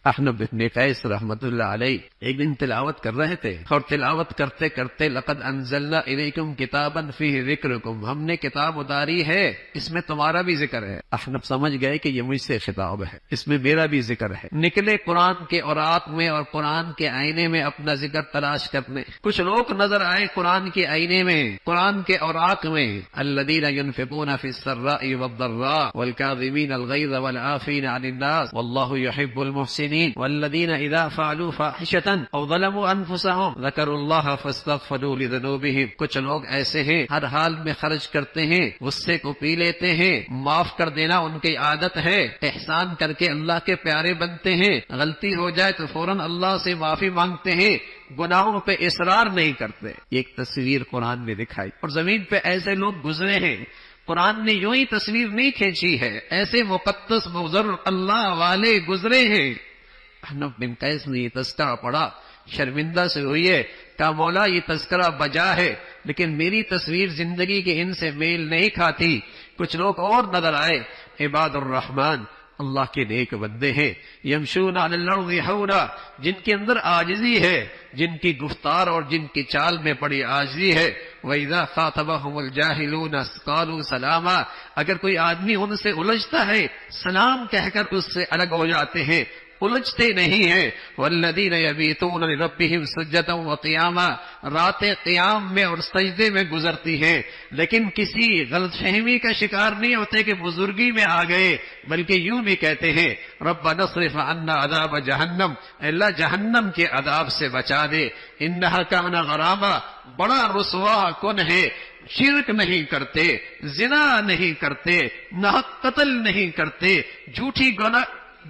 احنف بن قیس رحمت اللہ علیہ ایک دن تلاوت کر رہے تھے اور تلاوت کرتے کرتے لقد انزلنا الیکم کتابا فیہ ذکرکم، ہم نے کتاب اتاری ہے اس میں تمہارا بھی ذکر ہے۔ احنف سمجھ گئے کہ یہ مجھ سے خطاب ہے، اس میں میرا بھی ذکر ہے، نکلے قرآن کے اوراق میں اور قرآن کے آئینے میں اپنا ذکر تلاش کرنے۔ کچھ لوگ نظر آئے قرآن کے آئینے میں، قرآن کے اوراق میں، الذین ینفقون فی السراء والضراء والکاظمین الغیظ والعافین عن الناس واللہ یحب المحسنین والذین اذا فعلوا فاحشة او ظلموا انفسهم ذکروا اللہ فاستغفروا لذنوبہم۔ کچھ لوگ ایسے ہیں ہر حال میں خرچ کرتے ہیں، غصے کو پی لیتے ہیں، معاف کر دینا ان کی عادت ہے، احسان کر کے اللہ کے پیارے بنتے ہیں، غلطی ہو جائے تو فوراً اللہ سے معافی مانگتے ہیں، گناہوں پہ اصرار نہیں کرتے۔ یہ ایک تصویر قرآن میں دکھائی، اور زمین پہ ایسے لوگ گزرے ہیں۔ قرآن نے یوں ہی تصویر نہیں کھینچی ہے، ایسے مقدس بزرگ اللہ والے گزرے ہیں۔ احنف بن قیس نے یہ تذکرہ پڑھا، شرمندہ سے ہوئی ہے، کہا مولا یہ تذکرہ بجا ہے لیکن میری تصویر زندگی کے ان سے میل نہیں کھاتی۔ کچھ لوگ اور نظر آئے، عباد الرحمن، اللہ کے نیک بندے ہیں، یمشون علی الارض ہونا، جن کے اندر عاجزی ہے، جن کی گفتار اور جن کی چال میں بڑی عاجزی ہے۔ وَإِذَا خَاطَبَهُمُ الْجَاهِلُونَ قَالُوا سَلَامًا، اگر کوئی آدمی ان سے الجھتا ہے سلام کہہ کر اس سے الگ ہو جاتے ہیں، الجھتے نہیں ہیں۔ والذین یبیتون لربہم سجدا وقیاما، راتیں قیام میں اور سجدے میں گزرتی ہیں، لیکن کسی غلط فہمی کا شکار نہیں ہوتے کہ بزرگی میں آ گئے، بلکہ یوں بھی کہتے ہیں ربنا اصرف عنا عذاب جہنم، اللہ جہنم کے عذاب سے بچا دے، انہا کان غراما، بڑا رسوا کن ہے۔ شرک نہیں کرتے، زنا نہیں کرتے، ناحق قتل نہیں کرتے، جھوٹی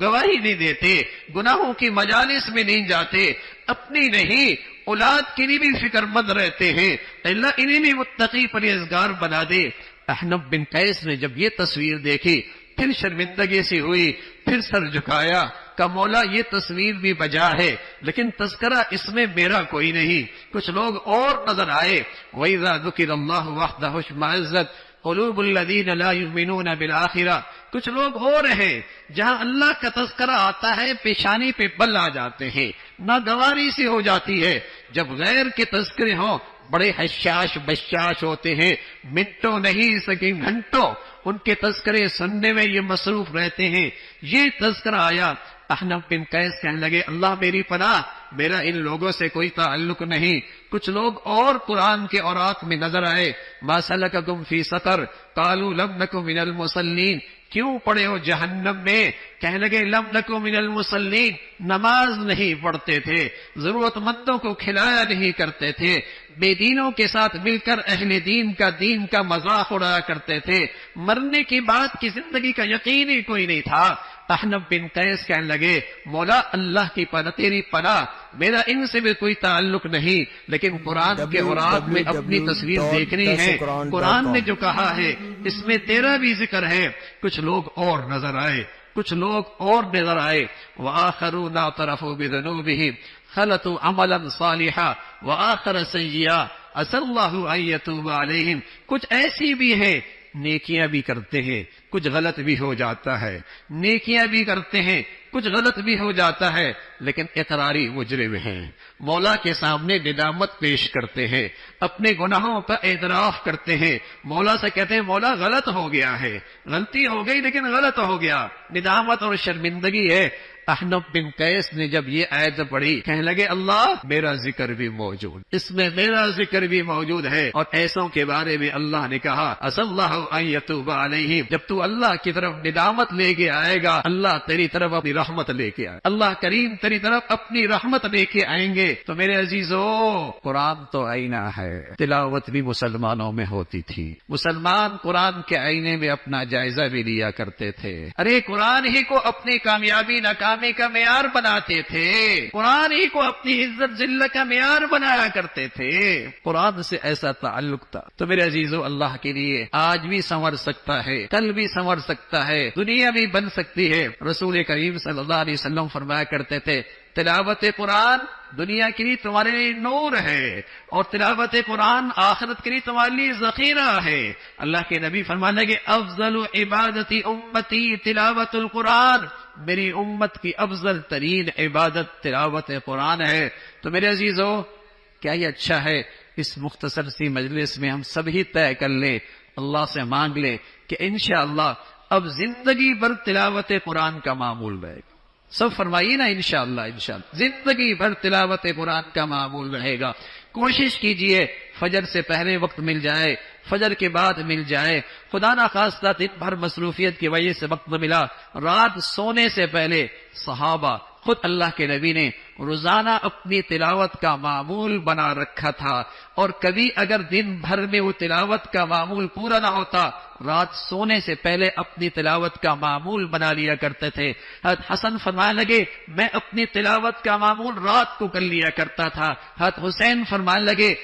گواہی نہیں دیتے، گناہوں کی مجالس میں نہیں جاتے، اپنی نہیں اولاد کے لیے بھی فکر مند رہتے ہیں، اللہ انہیں بھی متقی پرہیزگار بنا دے۔ احنف بن قیس نے جب یہ تصویر دیکھی پھر شرمندگی سے ہوئی، پھر سر جھکایا کہ مولا یہ تصویر بھی بجا ہے لیکن تذکرہ اس میں میرا کوئی نہیں۔ کچھ لوگ اور نظر آئے، وَإِذَا ذُكِرَ اللَّهُ وَحْدَهُ اشْمَئَزَّتْ قُلُوبُ الَّذِينَ لَا يُؤْمِنُونَ بِالْآخِرَةِ، کچھ لوگ اور ہیں جہاں اللہ کا تذکرہ آتا ہے پیشانی پہ بل آ جاتے ہیں، ناگواری سی ہو جاتی ہے۔ جب غیر کے تذکرے ہوں بڑے حشاش بشاش ہوتے ہیں، منٹوں نہیں سکیں گھنٹوں ان کے تذکرے سننے میں یہ مصروف رہتے ہیں۔ یہ تذکرہ آیا، احنف بن قیس کہنے لگے اللہ میری پناہ، میرا ان لوگوں سے کوئی تعلق نہیں۔ کچھ لوگ اور قرآن کے اوراق میں نظر آئے، ما سلککم فی سقر قالوا لم نک من المصلین، کیوں پڑے ہو جہنم میں؟ کہنے لگے لم نکو من المصلین، نماز نہیں پڑھتے تھے، ضرورت مندوں کو کھلایا نہیں کرتے تھے، بے دینوں کے ساتھ مل کر اہل دین کا مذاق اڑایا کرتے تھے، مرنے کی بات کی زندگی کا یقین ہی کوئی نہیں تھا۔ احنف بن قیس کہنے لگے مولا اللہ کی پناہ، تیری پناہ، میرا ان سے بھی کوئی تعلق نہیں، لیکن قرآن کے اوراق میں اپنی تصویر دیکھنی ہے، قرآن نے جو کہا ہے اس میں تیرا بھی ذکر ہے۔ کچھ لوگ اور نظر آئے، کچھ لوگ اور نظر آئے، وآخرون اعترفوا بذنوبہم خلطوا عملا صالحا وآخر سیئا عسى اللہ ان یتوب علیہم، کچھ ایسی بھی ہیں نیکیاں بھی کرتے ہیں، کچھ غلط بھی ہو جاتا ہے، نیکیاں بھی کرتے ہیں، کچھ غلط بھی ہو جاتا ہے، لیکن اقراری مجرم ہیں، مولا کے سامنے ندامت پیش کرتے ہیں، اپنے گناہوں کا اعتراف کرتے ہیں، مولا سے کہتے ہیں مولا غلط ہو گیا ہے، غلطی ہو گئی لیکن غلط ہو گیا، ندامت اور شرمندگی ہے۔ احنف بن قیس نے جب یہ آیت پڑھی کہنے لگے اللہ میرا ذکر بھی موجود، اس میں میرا ذکر بھی موجود ہے، اور ایسوں کے بارے میں اللہ نے کہا عسى اللہ ان یتوب علیہم، جب تو اللہ کی طرف ندامت لے کے آئے گا اللہ تیری طرف اپنی رحمت لے کے آئے، اللہ کریم تیری طرف اپنی رحمت لے کے آئیں گے۔ تو میرے عزیزو قرآن تو آئینہ ہے، تلاوت بھی مسلمانوں میں ہوتی تھی، مسلمان قرآن کے آئینے میں اپنا جائزہ بھی لیا کرتے تھے، ارے قرآن ہی کو اپنی کامیابی ناکامی کا معیار بناتے تھے، قرآن ہی کو اپنی عزت ذلت کا معیار بنایا کرتے تھے، قرآن سے ایسا تعلق تھا۔ تو میرے عزیزو اللہ کے لیے آج بھی سنور سکتا ہے، کل بھی سنور سکتا ہے، دنیا بھی بن سکتی ہے۔ رسول کریم صلی اللہ علیہ وسلم فرمایا کرتے تھے تلاوت قرآن دنیا کے لیے تمہارے لیے نور ہے، اور تلاوت قرآن آخرت کے لیے تمہارے لیے ذخیرہ ہے۔ اللہ کے نبی فرمانے کہ افضل عبادت امتی تلاوت القرآن، میری امت کی افضل ترین عبادت تلاوت قرآن ہے۔ تو میرے عزیزو، کیا یہ اچھا ہے اس مختصر سی مجلس میں ہم سب ہی طے کر لیں، اللہ سے مانگ لیں کہ انشاءاللہ اب زندگی بھر تلاوت قرآن کا معمول رہے گا۔ سب فرمائیے نا انشاءاللہ، انشاءاللہ زندگی بھر تلاوت قرآن کا معمول رہے گا۔ کوشش کیجئے فجر سے پہلے وقت مل جائے، فجر کے بعد مل جائے، خدا نخواستہ دن بھر مصروفیت کی وجہ سے وقت نہ ملا، رات سونے سے پہلے صحابہ خود اللہ کے نبی نے روزانہ اپنی تلاوت کا معمول بنا رکھا تھا، اور کبھی اگر دن بھر میں وہ تلاوت کا معمول پورا نہ ہوتا، رات سونے سے پہلے اپنی تلاوت کا معمول بنا لیا کرتے تھے۔ حضرت حسن فرمانے لگے میں اپنی تلاوت کا معمول رات کو کر لیا کرتا تھا۔ حضرت حسین فرمانے لگے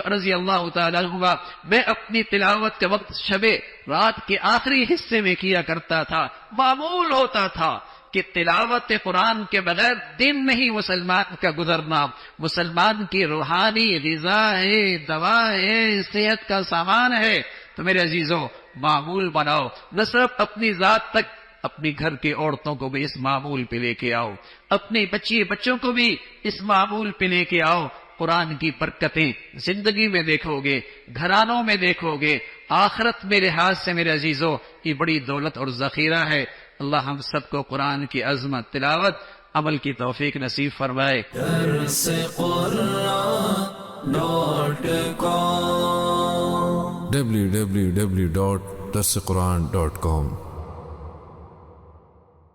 رضی اللہ تعالیٰ عنہ میں اپنی تلاوت کے وقت شب رات کے آخری حصے میں کیا کرتا تھا۔ معمول ہوتا تھا کہ تلاوت قرآن کے بغیر دن نہیں مسلمان کا گزرنا، مسلمان کی روحانی غذا ہے، دوا ہے، صحت کا سامان ہے۔ تو میرے عزیزوں، معمول بناؤ، نہ صرف اپنی ذات تک، اپنی گھر کی عورتوں کو بھی اس معمول پہ لے کے آؤ، اپنے بچوں کو بھی اس معمول پہ لے کے آؤ۔ قرآن کی برکتیں زندگی میں دیکھو گے، گھرانوں میں دیکھو گے، آخرت میں لحاظ سے میرے عزیزوں یہ بڑی دولت اور ذخیرہ ہے۔ اللہ ہم سب کو قرآن کی عظمت، تلاوت، عمل کی توفیق نصیب فرمائے۔ www.darsequran.com